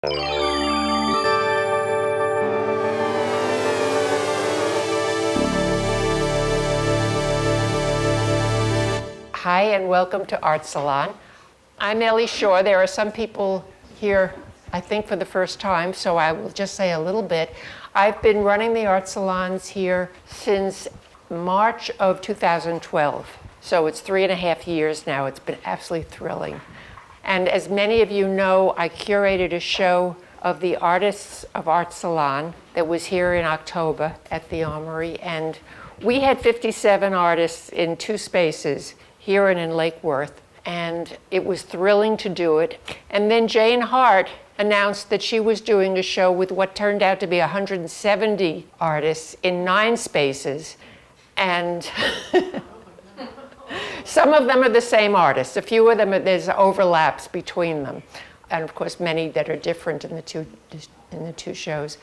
Hi, and welcome to Art Salon. I'm Elle Schorr. There are some people here, I think, for the first time, so I will just say a little bit. I've been running the art salons here since March of 2012, so it's 3.5 years now. It's been absolutely thrilling. And as many of you know, I curated a show of the Artists of Art Salon that was here in October at the Armory, and we had 57 artists in 2 spaces, here and in Lake Worth, and it was thrilling to do it. And then Jane Hart announced that she was doing a show with what turned out to be 170 artists in 9 spaces, and some of them are the same artists. A few of them, there's overlaps between them, and of course many that are different in the two shows.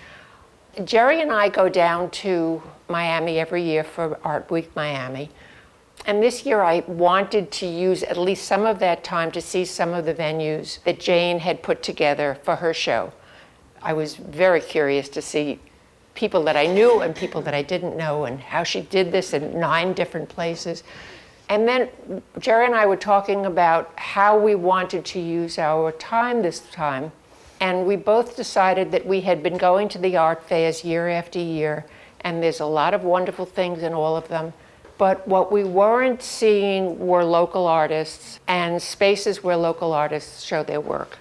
Gerri and I go down to Miami every year for Art Week Miami. And this year I wanted to use at least some of that time to see some of the venues that Jane had put together for her show. I was very curious to see people that I knew and people that I didn't know, and how she did this in 9 different places. And then Gerri and I were talking about how we wanted to use our time this time. And we both decided that we had been going to the art fairs year after year, and there's a lot of wonderful things in all of them. But what we weren't seeing were local artists and spaces where local artists show their work.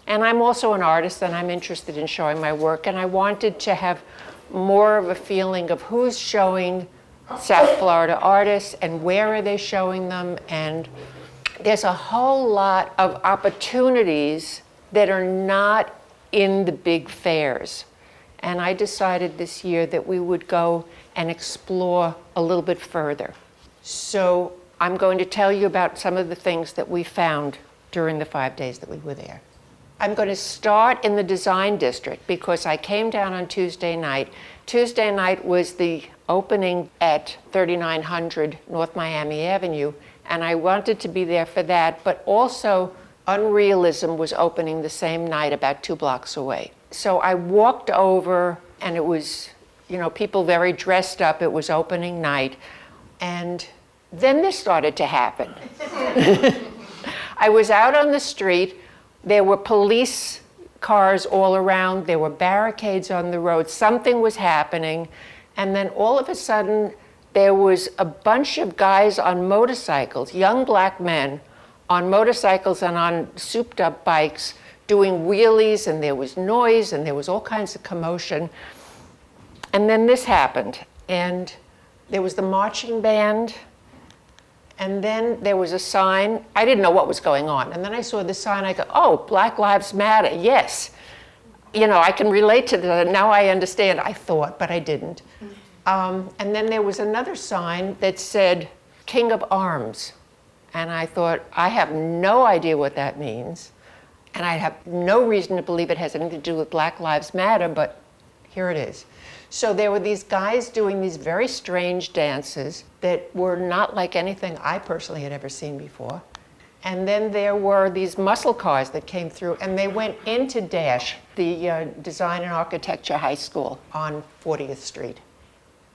And I'm also an artist, and I'm interested in showing my work, and I wanted to have more of a feeling of who's showing South Florida artists and where are they showing them. And there's a whole lot of opportunities that are not in the big fairs. And I decided this year that we would go and explore a little bit further. So I'm going to tell you about some of the things that we found during the 5 days that we were there. I'm going to start in the design district because I came down on Tuesday night. Tuesday night was the opening at 3900 North Miami Avenue, and I wanted to be there for that, but also Unrealism was opening the same night about 2 blocks away. So I walked over, and it was, people very dressed up. It was opening night. And then this started to happen. I was out on the street. There were police cars all around. There were barricades on the road. Something was happening. And then all of a sudden, there was a bunch of guys on motorcycles, young black men, on motorcycles and on souped-up bikes, doing wheelies, and there was noise, and there was all kinds of commotion. And then this happened, and there was the marching band, and then there was a sign. I didn't know what was going on, and then I saw the sign. I go, oh, Black Lives Matter, yes. I can relate to that. Now I understand, I thought, but I didn't. And then there was another sign that said, King of Arms. And I thought, I have no idea what that means. And I have no reason to believe it has anything to do with Black Lives Matter, but here it is. So there were these guys doing these very strange dances that were not like anything I personally had ever seen before. And then there were these muscle cars that came through, and they went into Dash, the Design and Architecture High School on 40th Street.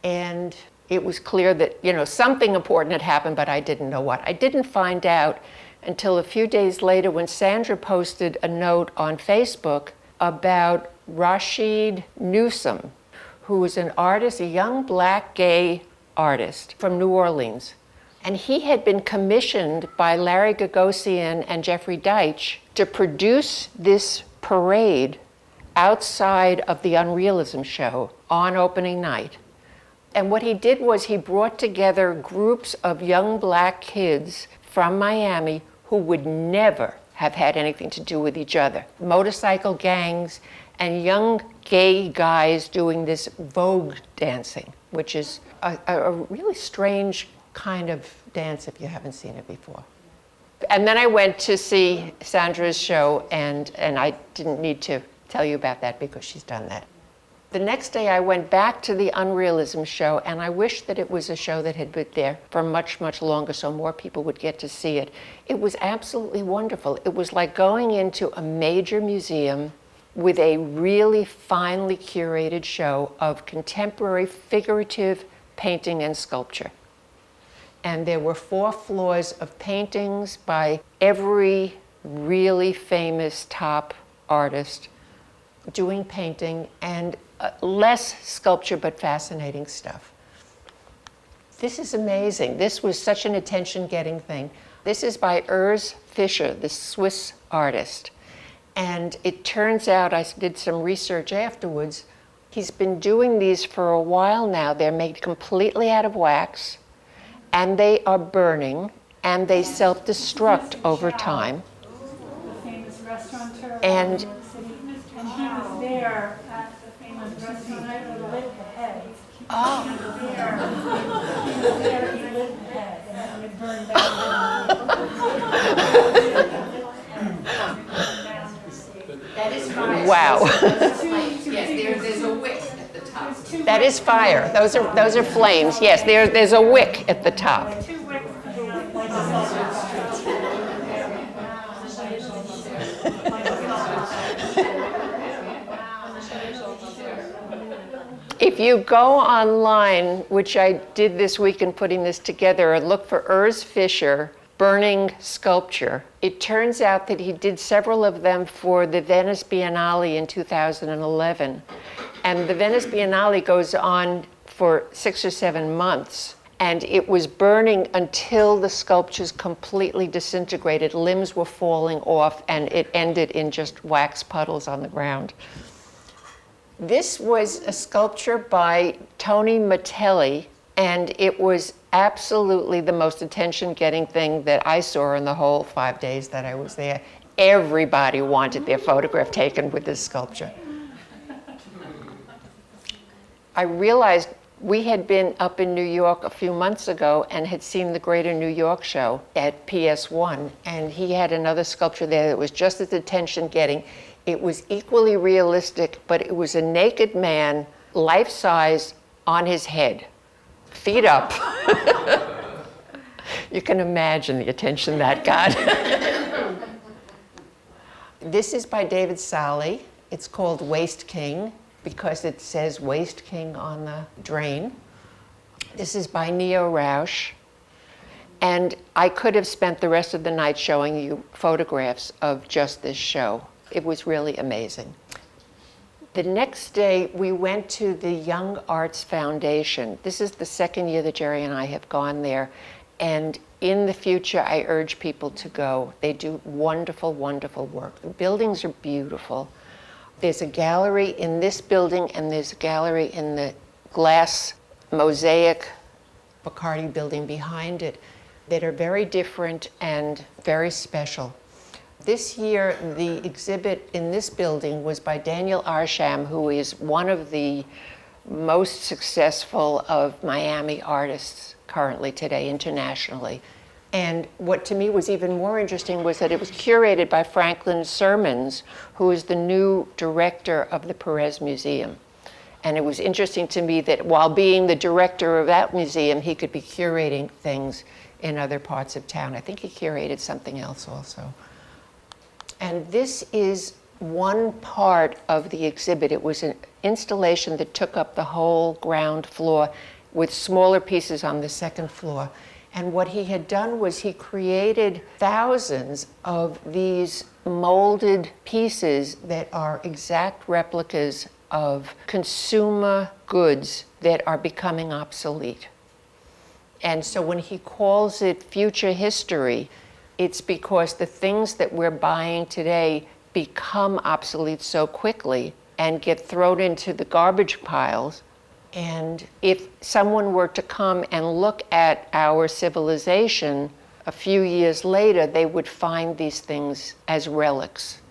And it was clear that, something important had happened, but I didn't know what. I didn't find out until a few days later when Sandra posted a note on Facebook about Rashid Newsom, who was an artist, a young black gay artist from New Orleans. And he had been commissioned by Larry Gagosian and Jeffrey Deitch to produce this parade outside of the Unrealism show on opening night. And what he did was he brought together groups of young black kids from Miami who would never have had anything to do with each other. Motorcycle gangs and young gay guys doing this Vogue dancing, which is a really strange kind of dance if you haven't seen it before. And then I went to see Sandra's show, and I didn't need to tell you about that because she's done that. The next day I went back to the Unrealism show, and I wish that it was a show that had been there for much, much longer so more people would get to see it. It was absolutely wonderful. It was like going into a major museum with a really finely curated show of contemporary figurative painting and sculpture. And there were 4 floors of paintings by every really famous top artist doing painting, and less sculpture but fascinating stuff. This is amazing. This was such an attention-getting thing. This is by Urs Fischer, the Swiss artist. And it turns out, I did some research afterwards, he's been doing these for a while now. They're made completely out of wax, and they are burning, and they self-destruct over time. The famous restaurateur And in New York City. And he was there at the famous restaurant. I lit the head. Oh. He was there, he lit the head, and it burned down. That is fire. Wow. Yes, there's a wick at the top. That is fire. Those are flames. Yes, there's a wick at the top. Two wicks like a If you go online, which I did this week in putting this together, and look for Urs Fischer burning sculpture, it turns out that he did several of them for the Venice Biennale in 2011. And the Venice Biennale goes on for 6 or 7 months. And it was burning until the sculptures completely disintegrated. Limbs were falling off, and it ended in just wax puddles on the ground. This was a sculpture by Tony Matelli, and it was absolutely the most attention-getting thing that I saw in the whole 5 days that I was there. Everybody wanted their photograph taken with this sculpture. I realized we had been up in New York a few months ago and had seen the Greater New York show at PS1, and he had another sculpture there that was just as attention-getting. It was equally realistic, but it was a naked man, life-size, on his head, feet up. You can imagine the attention that got. This is by David Sally. It's called Waste King, because it says Waste King on the drain. This is by Neo Rausch. And I could have spent the rest of the night showing you photographs of just this show. It was really amazing. The next day, we went to the Young Arts Foundation. This is the second year that Gerri and I have gone there. And in the future, I urge people to go. They do wonderful, wonderful work. The buildings are beautiful. There's a gallery in this building, and there's a gallery in the glass mosaic Mccarthy building behind it that are very different and very special. This year, the exhibit in this building was by Daniel Arsham, who is one of the most successful of Miami artists currently today, internationally. And what to me was even more interesting was that it was curated by Franklin Sermons, who is the new director of the Perez Museum. And it was interesting to me that while being the director of that museum, he could be curating things in other parts of town. I think he curated something else also. And this is one part of the exhibit. It was an installation that took up the whole ground floor with smaller pieces on the second floor. And what he had done was he created thousands of these molded pieces that are exact replicas of consumer goods that are becoming obsolete. And so when he calls it future history, it's because the things that we're buying today become obsolete so quickly and get thrown into the garbage piles. And if someone were to come and look at our civilization a few years later, they would find these things as relics.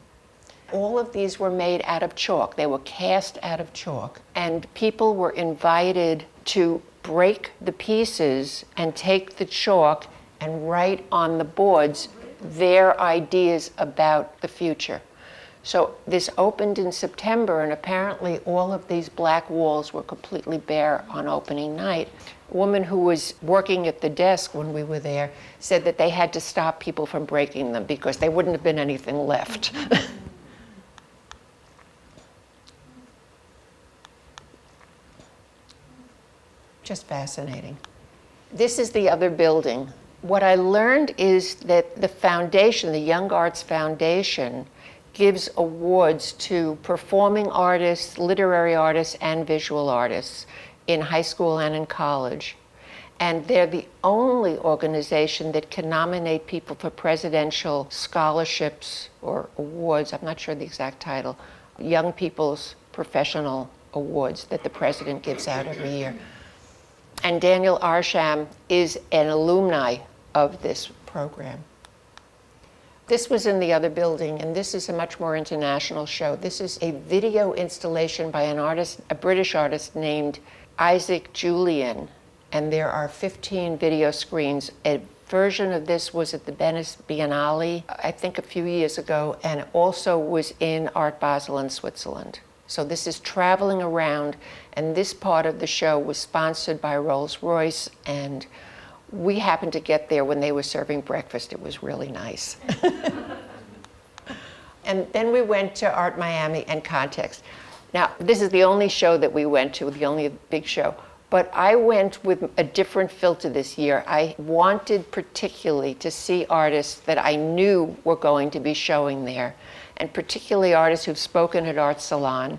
All of these were made out of chalk. They were cast out of chalk. And people were invited to break the pieces and take the chalk and write on the boards their ideas about the future. So this opened in September, and apparently all of these black walls were completely bare on opening night. A woman who was working at the desk when we were there said that they had to stop people from breaking them because there wouldn't have been anything left. Just fascinating. This is the other building. What I learned is that the foundation, the Young Arts Foundation, gives awards to performing artists, literary artists, and visual artists in high school and in college. And they're the only organization that can nominate people for presidential scholarships or awards, I'm not sure the exact title, Young People's Professional Awards that the president gives out every year. And Daniel Arsham is an alumni of this program. This was in the other building, and this is a much more international show. This is a video installation by an artist, a British artist named Isaac Julian, and there are 15 video screens. A version of this was at the Venice Biennale, I think a few years ago, and also was in Art Basel in Switzerland. So this is traveling around, and this part of the show was sponsored by Rolls-Royce, and we happened to get there when they were serving breakfast. It was really nice. And then we went to Art Miami and Context. Now, this is the only show that we went to, the only big show. But I went with a different filter this year. I wanted particularly to see artists that I knew were going to be showing there, and particularly artists who've spoken at Art Salon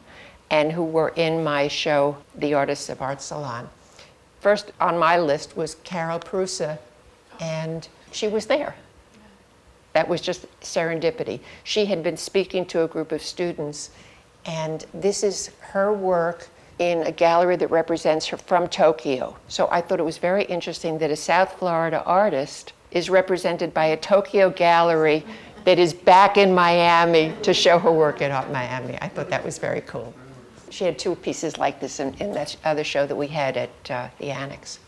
and who were in my show, The Artists of Art Salon. First on my list was Carol Prusa, and she was there. That was just serendipity. She had been speaking to a group of students, and this is her work in a gallery that represents her from Tokyo. So I thought it was very interesting that a South Florida artist is represented by a Tokyo gallery that is back in Miami to show her work at Art Miami. I thought that was very cool. She had two pieces like this in that other show that we had at the Annex.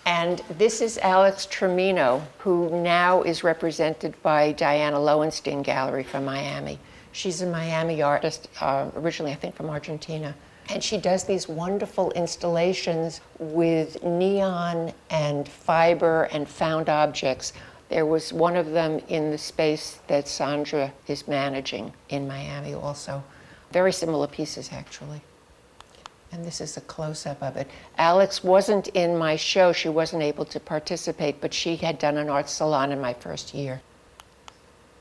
And this is Alex Tremino, who now is represented by Diana Lowenstein Gallery from Miami. She's a Miami artist, originally I think from Argentina. And she does these wonderful installations with neon and fiber and found objects. There was one of them in the space that Sandra is managing in Miami also. Very similar pieces, actually. And this is a close-up of it. Alex wasn't in my show. She wasn't able to participate, but she had done an art salon in my first year.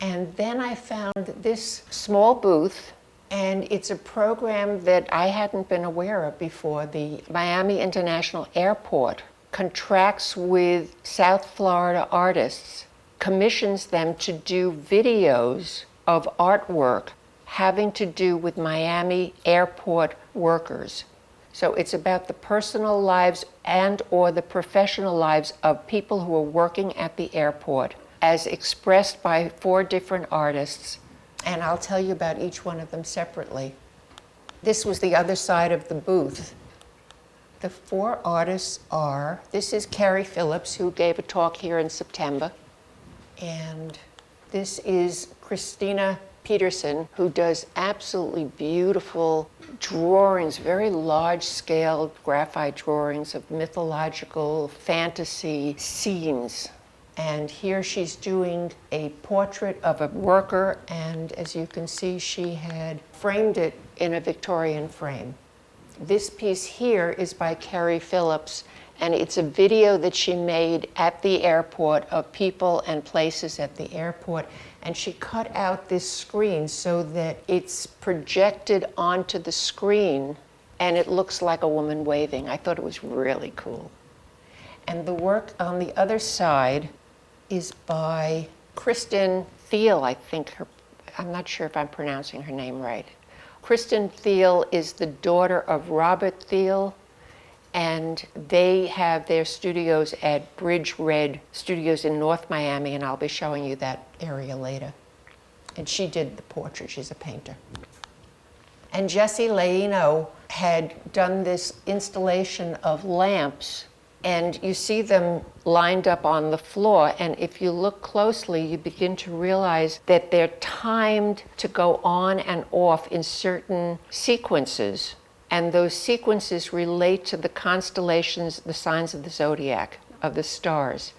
And then I found this small booth, and it's a program that I hadn't been aware of before. The Miami International Airport contracts with South Florida artists, commissions them to do videos of artwork having to do with Miami airport workers. So it's about the personal lives and or the professional lives of people who are working at the airport as expressed by 4 different artists. And I'll tell you about each one of them separately. This was the other side of the booth. The 4 artists are, this is Carrie Phillips, who gave a talk here in September. And this is Christina Peterson, who does absolutely beautiful drawings, very large-scale graphite drawings of mythological fantasy scenes. And here she's doing a portrait of a worker, and as you can see, she had framed it in a Victorian frame. This piece here is by Carrie Phillips, and it's a video that she made at the airport of people and places at the airport. And she cut out this screen so that it's projected onto the screen and it looks like a woman waving. I thought it was really cool. And the work on the other side is by Kristen Thiel, I think I'm not sure if I'm pronouncing her name right. Kristen Thiel is the daughter of Robert Thiel, and they have their studios at Bridge Red Studios in North Miami, and I'll be showing you that area later. And she did the portrait, she's a painter. And Jesse Leino had done this installation of lamps, and you see them lined up on the floor, and if you look closely, you begin to realize that they're timed to go on and off in certain sequences. And those sequences relate to the constellations, the signs of the zodiac, of the stars.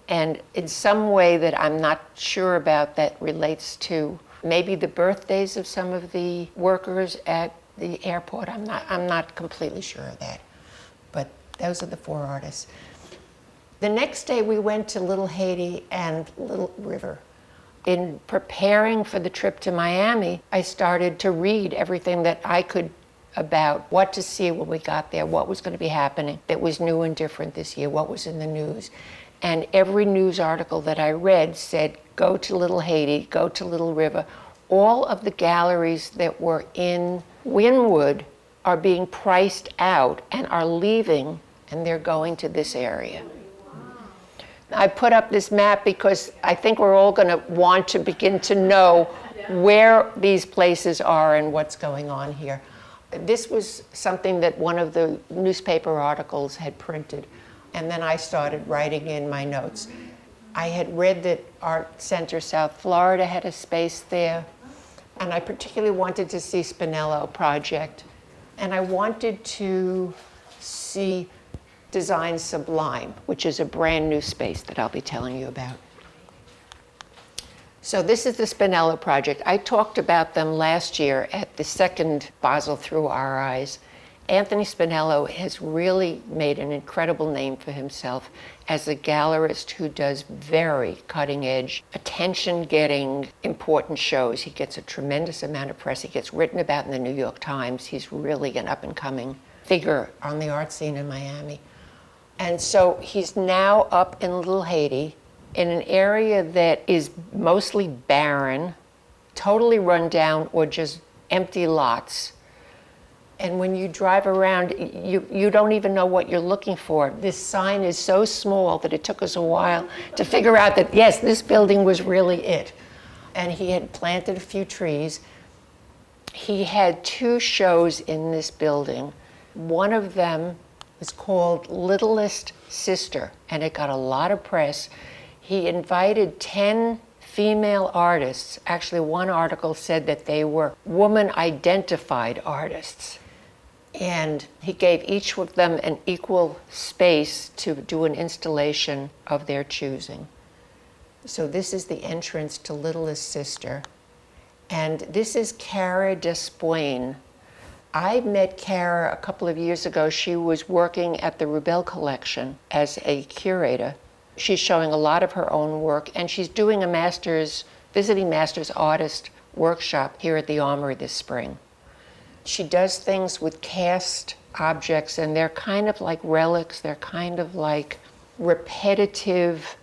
And in some way that I'm not sure about, that relates to maybe the birthdays of some of the workers at the airport. I'm not completely sure of that. but those are the 4 artists. The next day we went to Little Haiti and Little River. In preparing for the trip to Miami, I started to read everything that I could about what to see when we got there, what was going to be happening that was new and different this year, what was in the news. And every news article that I read said, go to Little Haiti, go to Little River. All of the galleries that were in Wynwood are being priced out and are leaving, and they're going to this area. I put up this map because I think we're all going to want to begin to know where these places are and what's going on here. This was something that one of the newspaper articles had printed, and then I started writing in my notes. I had read that Art Center South Florida had a space there, and I particularly wanted to see Spinello Project, and I wanted to see Design Sublime, which is a brand new space that I'll be telling you about. So this is the Spinello Project. I talked about them last year at the second Basel Through Our Eyes. Anthony Spinello has really made an incredible name for himself as a gallerist who does very cutting-edge, attention-getting, important shows. He gets a tremendous amount of press. He gets written about in the New York Times. He's really an up-and-coming figure on the art scene in Miami. And so he's now up in Little Haiti, in an area that is mostly barren, totally run down, or just empty lots. And when you drive around, you don't even know what you're looking for. This sign is so small that it took us a while to figure out that, yes, this building was really it. And he had planted a few trees. He had 2 shows in this building. One of them was called Littlest Sister, and it got a lot of press. He invited 10 female artists. Actually, one article said that they were woman-identified artists. And he gave each of them an equal space to do an installation of their choosing. So this is the entrance to Littlest Sister. And this is Cara Despoin. I met Cara a couple of years ago. She was working at the Rubel Collection as a curator. She's showing a lot of her own work, and she's doing a visiting master's artist workshop here at the Armory this spring. She does things with cast objects, and they're kind of like relics. They're kind of like repetitive.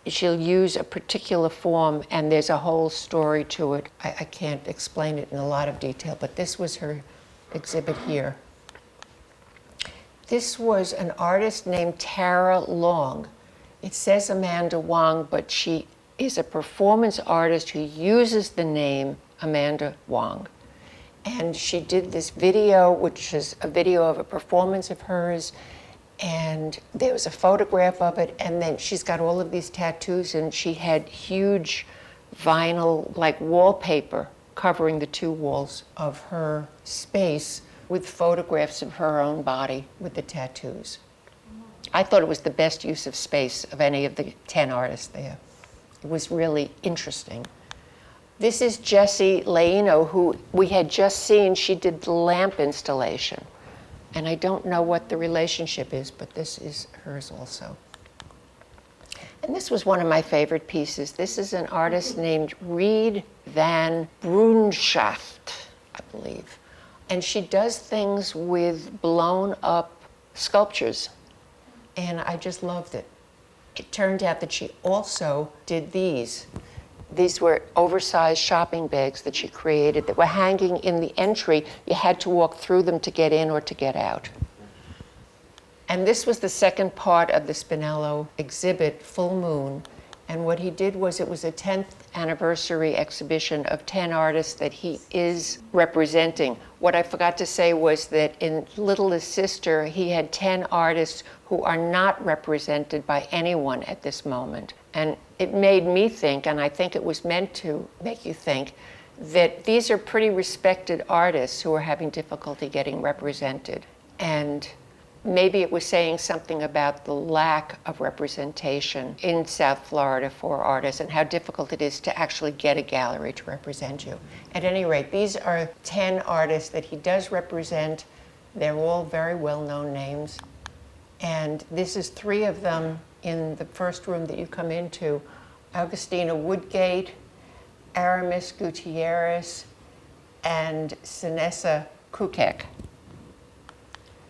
She'll use a particular form, and there's a whole story to it. I can't explain it in a lot of detail, but this was her exhibit here. This was an artist named Tara Long. It says Amanda Wong, but she is a performance artist who uses the name Amanda Wong. And she did this video, which is a video of a performance of hers, and there was a photograph of it, and then she's got all of these tattoos, and she had huge vinyl, like wallpaper, covering the 2 walls of her space with photographs of her own body with the tattoos. I thought it was the best use of space of any of the 10 artists there. It was really interesting. This is Jessie Laino, who we had just seen. She did the lamp installation. And I don't know what the relationship is, but this is hers also. And this was one of my favorite pieces. This is an artist named Reed van Brunschaft, I believe. And she does things with blown up sculptures. And I just loved it. It turned out that she also did these. These were oversized shopping bags that she created that were hanging in the entry. You had to walk through them to get in or to get out. And this was the second part of the Spinello exhibit, Full Moon. And what he did was, it was a 10th anniversary exhibition of 10 artists that he is representing. What I forgot to say was that in Littlest Sister, he had 10 artists who are not represented by anyone at this moment. And it made me think, and I think it was meant to make you think, that these are pretty respected artists who are having difficulty getting represented. And maybe it was saying something about the lack of representation in South Florida for artists and how difficult it is to actually get a gallery to represent you. At any rate, these are 10 artists that he does represent. They're all very well-known names. And this is 3 of them in the first room that you come into. Augustina Woodgate, Aramis Gutierrez, and Sinessa Kukek.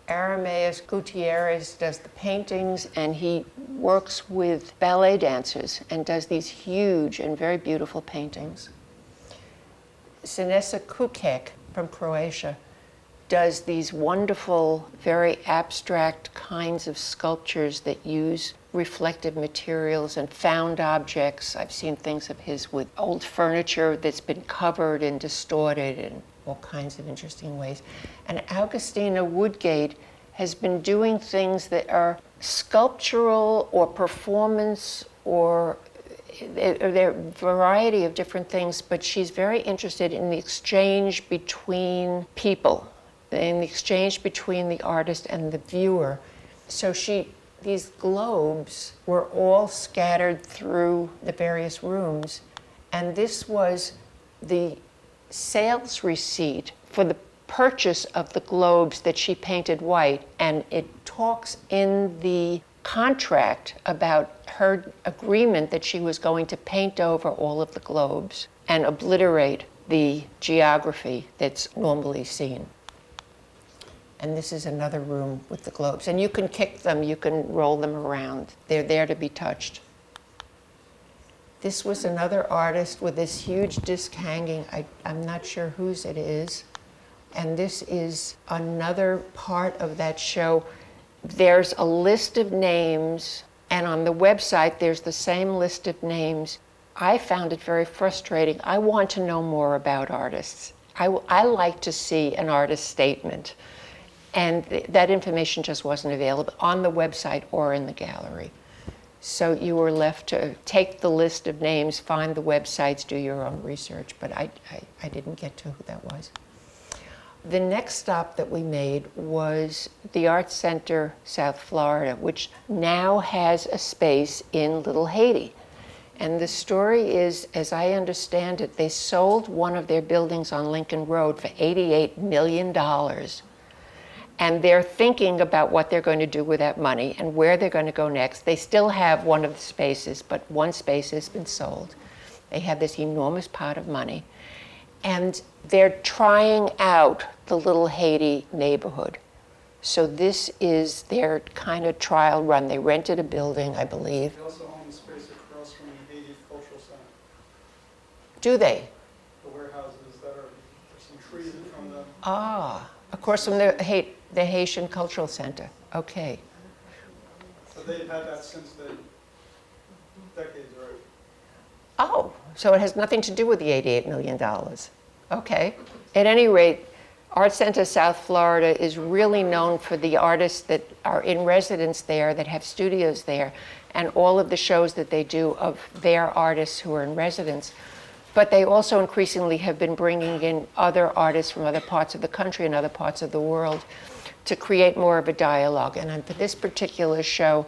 Aramis Gutierrez does the paintings, and he works with ballet dancers and does these huge and very beautiful paintings. Sinessa Kukek from Croatia does these wonderful, very abstract kinds of sculptures that use reflective materials and found objects. I've seen things of his with old furniture that's been covered and distorted in all kinds of interesting ways. And Augustina Woodgate has been doing things that are sculptural or performance or there are a variety of different things, but she's very interested in the exchange between people, in the exchange between the artist and the viewer. So these globes were all scattered through the various rooms, and this was the sales receipt for the purchase of the globes that she painted white, and it talks in the contract about her agreement that she was going to paint over all of the globes and obliterate the geography that's normally seen. And this is another room with the globes. And you can kick them, you can roll them around. They're there to be touched. This was another artist with this huge disc hanging. I'm not sure whose it is. And this is another part of that show. There's a list of names, and on the website there's the same list of names. I found it very frustrating. I want to know more about artists. I like to see an artist statement. And that information just wasn't available on the website or in the gallery. So you were left to take the list of names, find the websites, do your own research, but I didn't get to who that was. The next stop that we made was the Art Center, South Florida, which now has a space in Little Haiti. And the story is, as I understand it, they sold one of their buildings on Lincoln Road for $88 million. And they're thinking about what they're going to do with that money and where they're going to go next. They still have one of the spaces, but one space has been sold. They have this enormous pot of money. And they're trying out the Little Haiti neighborhood. So this is their kind of trial run. They rented a building, I believe. They also own the space across from the Haiti Cultural Center. Do they? The warehouses that are, there's some trees from them. Ah, of course, from the Haitian Cultural Center. Okay. So they've had that since the decades, right? Oh, so it has nothing to do with the $88 million. Okay. At any rate, Art Center South Florida is really known for the artists that are in residence there, that have studios there, and all of the shows that they do of their artists who are in residence. But they also increasingly have been bringing in other artists from other parts of the country and other parts of the world to create more of a dialogue. And for this particular show,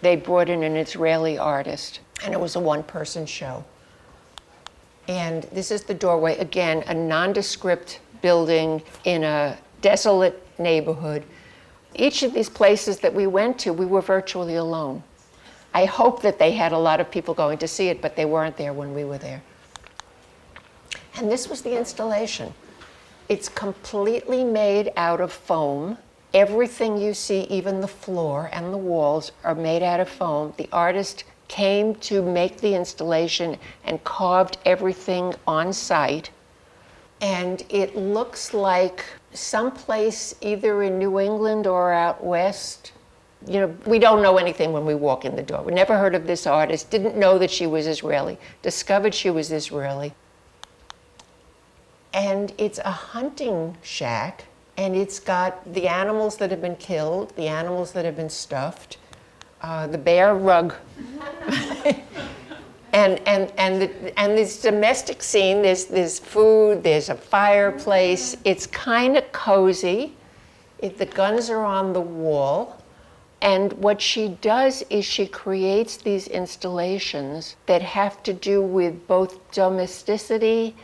they brought in an Israeli artist, and it was a one-person show. And this is the doorway, again, a nondescript building in a desolate neighborhood. Each of these places that we went to, we were virtually alone. I hope that they had a lot of people going to see it, but they weren't there when we were there. And this was the installation. It's completely made out of foam. Everything you see, even the floor and the walls, are made out of foam. The artist came to make the installation and carved everything on site. And it looks like someplace either in New England or out west. You know, we don't know anything when we walk in the door. We never heard of this artist, didn't know that she was Israeli, discovered she was Israeli. And it's a hunting shack, and it's got the animals that have been killed, the animals that have been stuffed, the bear rug, and this domestic scene. There's food, there's a fireplace. It's kind of cozy. The guns are on the wall. And what she does is she creates these installations that have to do with both domesticity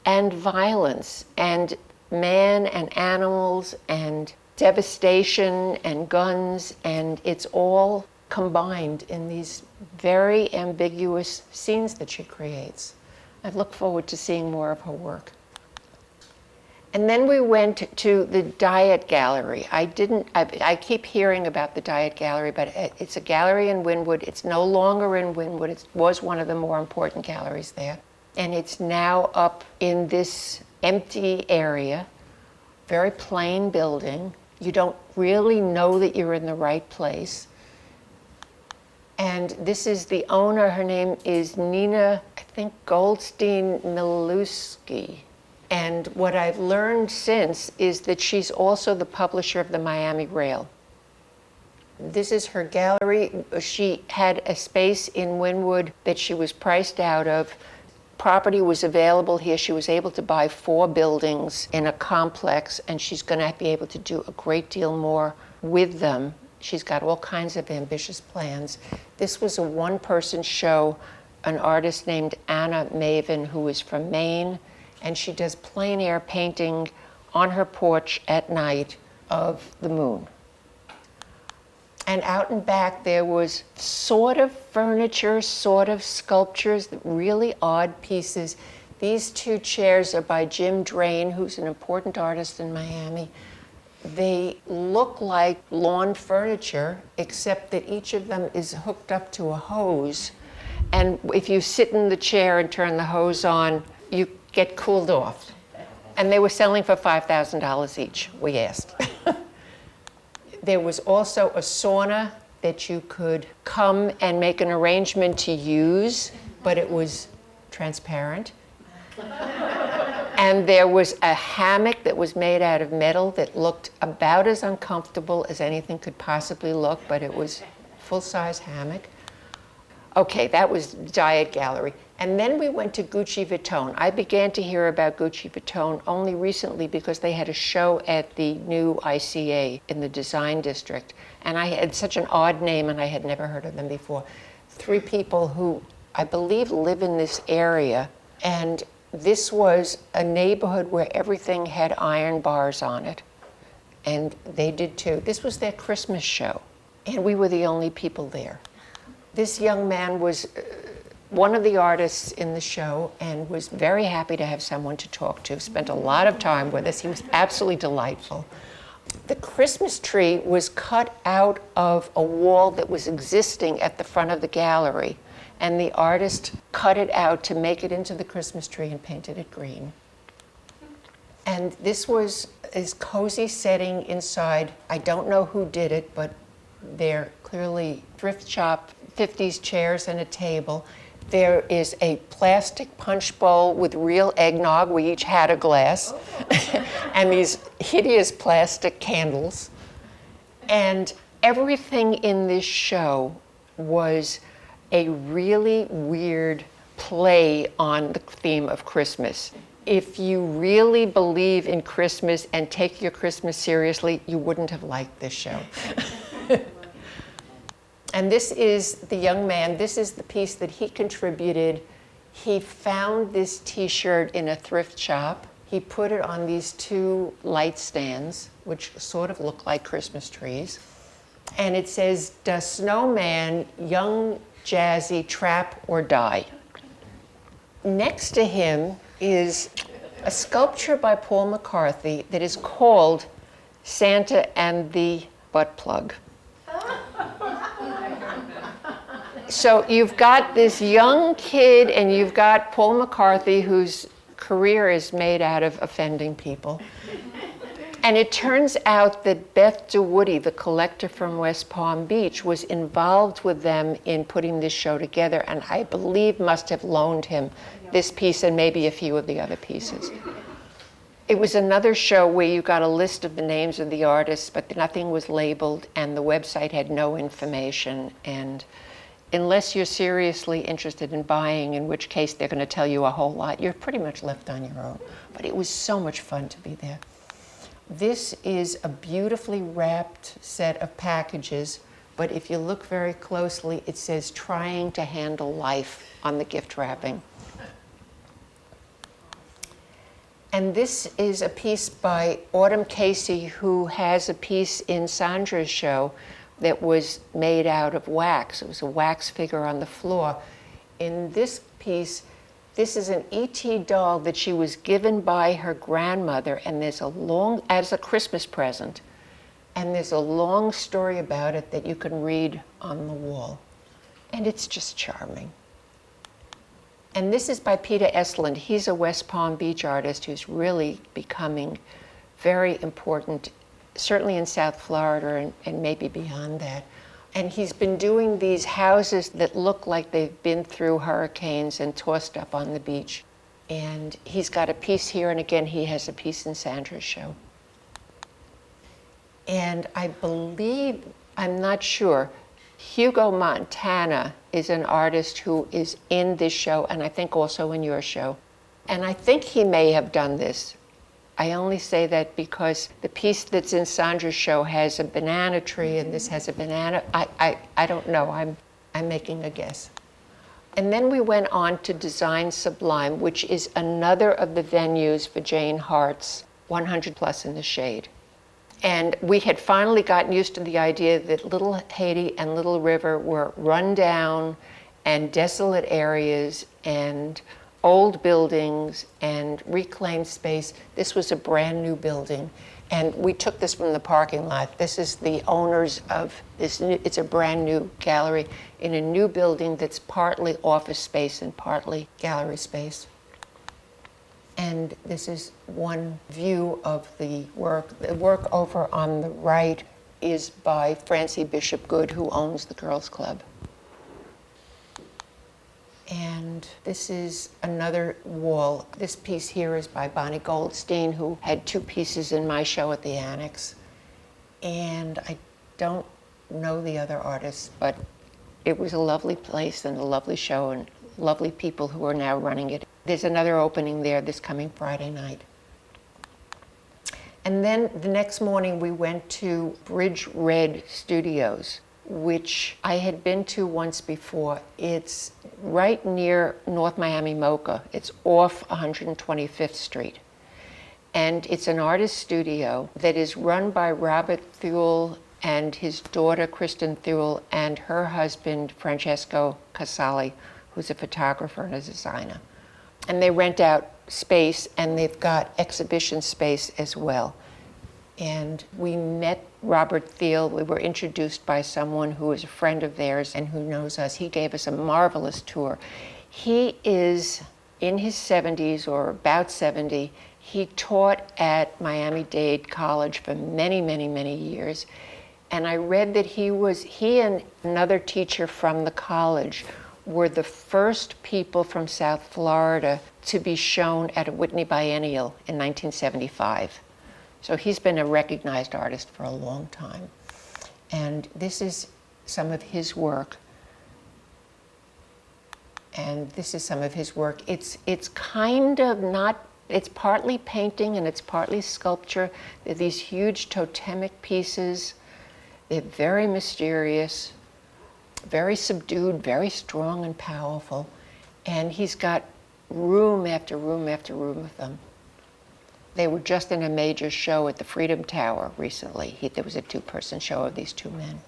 and violence, and man and animals and devastation and guns, and it's all combined in these very ambiguous scenes that she creates. I look forward to seeing more of her work. And then we went to the Diet Gallery. I keep hearing about the Diet Gallery, but it's a gallery in Wynwood. It's no longer in Wynwood. It was one of the more important galleries there. And it's now up in this empty area, very plain building. You don't really know that you're in the right place. And this is the owner. Her name is Nina, I think, Goldstein-Milewski. And what I've learned since is that she's also the publisher of the Miami Rail. This is her gallery. She had a space in Wynwood that she was priced out of. Property was available here. She was able to buy 4 buildings in a complex, and she's going to be able to do a great deal more with them. She's got all kinds of ambitious plans. This was a one-person show, an artist named Anna Maven, who is from Maine, and she does plein air painting on her porch at night of the moon. And out and back there was sort of furniture, sort of sculptures, really odd pieces. These 2 chairs are by Jim Drain, who's an important artist in Miami. They look like lawn furniture, except that each of them is hooked up to a hose. And if you sit in the chair and turn the hose on, you get cooled off. And they were selling for $5,000 each, we asked. There was also a sauna that you could come and make an arrangement to use, but it was transparent. And there was a hammock that was made out of metal that looked about as uncomfortable as anything could possibly look, but it was a full-size hammock. Okay, that was Diet Gallery. And then we went to Gucci Vuitton. I began to hear about Gucci Vuitton only recently because they had a show at the new ICA in the Design District. And I had such an odd name and I had never heard of them before. 3 people who I believe live in this area. And this was a neighborhood where everything had iron bars on it. And they did too. This was their Christmas show. And we were the only people there. This young man was one of the artists in the show and was very happy to have someone to talk to. Spent a lot of time with us. He was absolutely delightful. The Christmas tree was cut out of a wall that was existing at the front of the gallery, and the artist cut it out to make it into the Christmas tree and painted it green. And this was his cozy setting inside. I don't know who did it, but they're clearly thrift shop, 50s chairs and a table. There is a plastic punch bowl with real eggnog. We each had a glass. And these hideous plastic candles. And everything in this show was a really weird play on the theme of Christmas. If you really believe in Christmas and take your Christmas seriously, you wouldn't have liked this show. And this is the young man. This is the piece that he contributed. He found this T-shirt in a thrift shop. He put it on these 2 light stands, which sort of look like Christmas trees. And it says, "Does Snowman, young, jazzy, trap or die?" Next to him is a sculpture by Paul Mccarthy that is called Santa and the Butt Plug. So you've got this young kid and you've got Paul McCarthy, whose career is made out of offending people. And it turns out that Beth DeWoody, the collector from West Palm Beach, was involved with them in putting this show together, and I believe must have loaned him this piece and maybe a few of the other pieces. It was another show where you got a list of the names of the artists, but nothing was labeled, and the website had no information. And unless you're seriously interested in buying, in which case they're going to tell you a whole lot, you're pretty much left on your own. But it was so much fun to be there. This is a beautifully wrapped set of packages, but if you look very closely, it says "Trying to Handle Life" on the gift wrapping. And this is a piece by Autumn Casey, who has a piece in Sandra's show that was made out of wax. It was a wax figure on the floor. In this piece, this is an E.T. doll that she was given by her grandmother, and there's a long, as a Christmas present, and there's a long story about it that you can read on the wall. And it's just charming. And this is by Peter Estlund. He's a West Palm Beach artist who's really becoming very important, certainly in South Florida and maybe beyond that. And he's been doing these houses that look like they've been through hurricanes and tossed up on the beach. And he's got a piece here, and again, he has a piece in Sandra's show. And I believe, I'm not sure, Hugo Montana is an artist who is in this show, and I think also in your show. And I think he may have done this. I only say that because the piece that's in Sandra's show has a banana tree, and this has a banana. I don't know. I'm making a guess. And then we went on to Design Sublime, which is another of the venues for Jane Hart's 100 Plus in the Shade. And we had finally gotten used to the idea that Little Haiti and Little River were run down and desolate areas and old buildings and reclaimed space. This was a brand new building. And we took this from the parking lot. This is the owners of this new, it's a brand new gallery in a new building that's partly office space and partly gallery space. And this is one view of the work. The work over on the right is by Francie Bishop Good, who owns the Girls Club. And this is another wall. This piece here is by Bonnie Goldstein, who had two pieces in my show at the Annex. And I don't know the other artists, but it was a lovely place and a lovely show and lovely people who are now running it. There's another opening there this coming Friday night. And then the next morning we went to Bridge Red Studios, which I had been to once before. It's right near North Miami Mocha. It's off 125th Street. And it's an artist studio that is run by Robert Thule and his daughter Kristen Thule and her husband Francesco Casali, who's a photographer and a designer. And they rent out space, and they've got exhibition space as well. And we met Robert Thiel. We were introduced by someone who is a friend of theirs and who knows us. He gave us a marvelous tour. He is in his 70s or about 70. He taught at Miami-Dade College for many, many, many years. And I read that he and another teacher from the college were the first people from South Florida to be shown at a Whitney Biennial in 1975. So he's been a recognized artist for a long time. And this is some of his work. And this is some of his work. It's kind of not, it's partly painting and it's partly sculpture. They're these huge totemic pieces. They're very mysterious, very subdued, very strong and powerful. And he's got room after room after room of them. They were just in a major show at the Freedom Tower recently. There was a two-person show of these two men.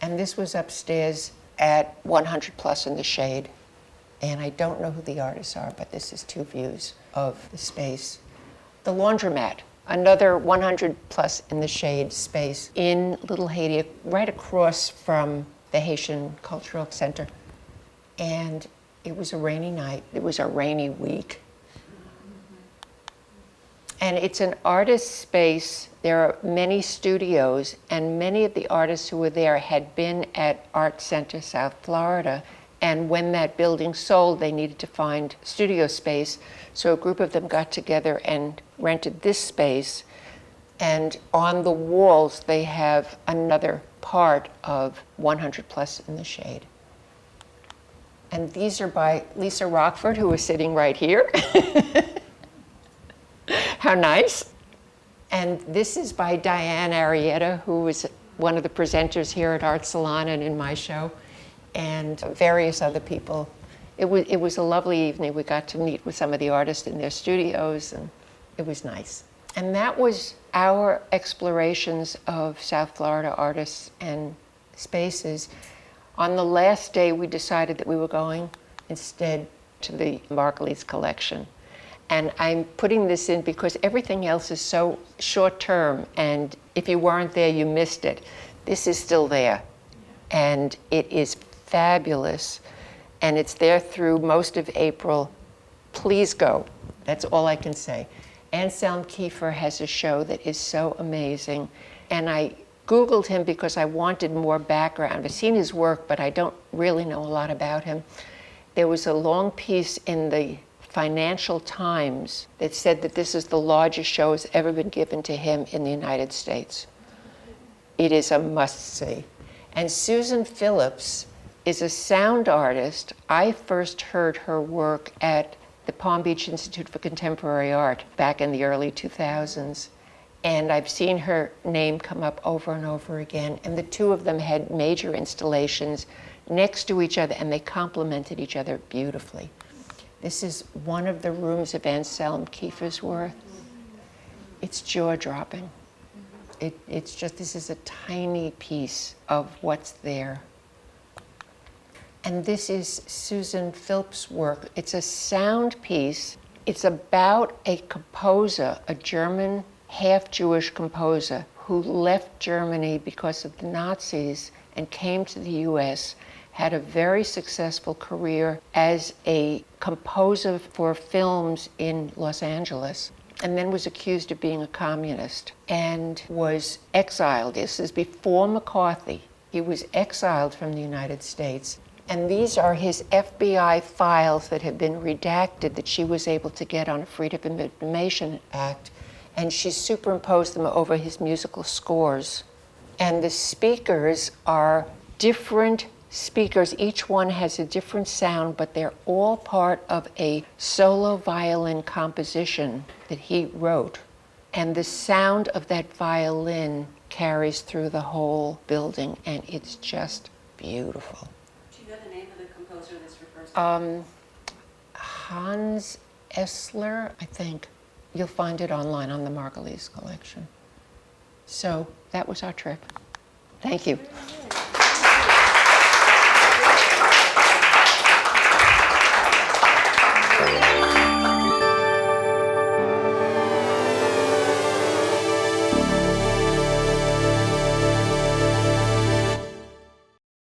And this was upstairs at 100 Plus in the Shade. And I don't know who the artists are, but this is two views of the space. The Laundromat, another 100 Plus in the Shade space in Little Haiti, right across from the Haitian Cultural Center. And it was a rainy night. It was a rainy week. And it's an artist space. There are many studios, and many of the artists who were there had been at Art Center South Florida. And when that building sold, they needed to find studio space. So a group of them got together and rented this space. And on the walls, they have another part of 100 Plus in the Shade. And these are by Lisa Rockford, who is sitting right here. How nice. And this is by Diane Arrieta, who was one of the presenters here at Art Salon and in my show, and various other people. it was a lovely evening. We got to meet with some of the artists in their studios, and it was nice. And that was our explorations of South Florida artists and spaces. On the last day, we decided that we were going instead to the Margulies collection. And I'm putting this in because everything else is so short term, and if you weren't there, you missed it. This is still there, and it is fabulous, and it's there through most of April. Please go. That's all I can say. Anselm Kiefer has a show that is so amazing, and I Googled him because I wanted more background. I've seen his work, but I don't really know a lot about him. There was a long piece in the Financial Times that said that this is the largest show that's ever been given to him in the United States. It is a must-see. And Susan Phillips is a sound artist. I first heard her work at the Palm Beach Institute for Contemporary Art back in the early 2000s. And I've seen her name come up over and over again. And the two of them had major installations next to each other, and they complemented each other beautifully. This is one of the rooms of Anselm Kiefer's work. It's jaw-dropping. It's just, this is a tiny piece of what's there. And this is Susan Phillips' work. It's a sound piece. It's about a composer, a German, half-Jewish composer who left Germany because of the Nazis and came to the US, had a very successful career as a composer for films in Los Angeles, and then was accused of being a communist and was exiled. This is before McCarthy. He was exiled from the United States. And these are his FBI files that have been redacted that she was able to get on a Freedom of Information Act. And she superimposed them over his musical scores. And the speakers are different speakers. Each one has a different sound, but they're all part of a solo violin composition that he wrote. And the sound of that violin carries through the whole building, and it's just beautiful. Do you know the name of the composer this refers to? Hans Essler, I think. You'll find it online on the Margulies collection. So that was our trip. Thank you.